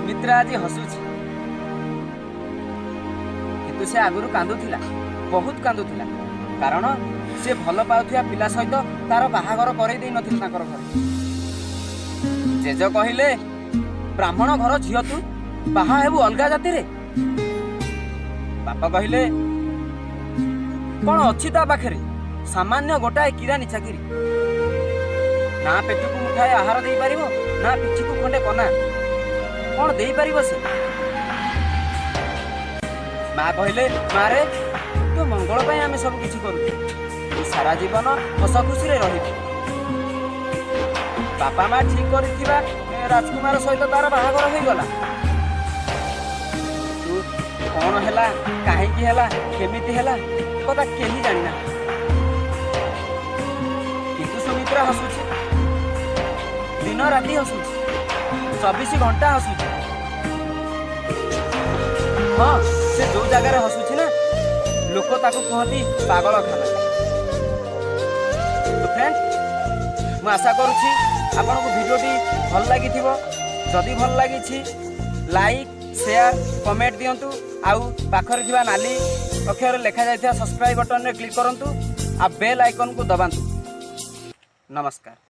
सुमित्रा आज हसुची किंतु से आगुरी कांदुथिला बहुत कांदुथिला कारण से भल पाउथिया पिला सहित तार बाहागर करई देई नथिल ताकर घर जेज कहिले ब्राह्मण घर झियो तू बाहा हेबु अलगा जाति रे बापा कहिले कौन अच्छी ता पाखरे सामान्य गोटाए किरानी चाकरी ना पेटकू मुठाए आहार दे पारिबो ना पिछी को खंडे कना कौन दे पारिबो से माँ कहले मारे तो मंगल पाई आमे सब किछि करू सारा जीवन हस खुशी रे रही बापा माँ ठीक करिथिबा राजकुमार सहित तार बाहागर हो गला तू कौन हैला काहेकि हैला केमिति हैला कथा केही जानिना किंतु सुमित्रा हसुची दिन राति हसुची 24 घंटा हसुची हाँ से जो जगह हसुची ना लोक ताको कहती पागल खाना तो फ्रेंड मु आशा करुछि आपन को वीडियोटी भल लागि थिबो जदि भल लागि लाइक शेयर कमेंट दियंतु आउ पाखरे थिबा नाली अक्षर लेखा जायथिबा सब्सक्राइब बटन रे क्लिक करंतु आ बेल आइकन को दबांतु नमस्कार।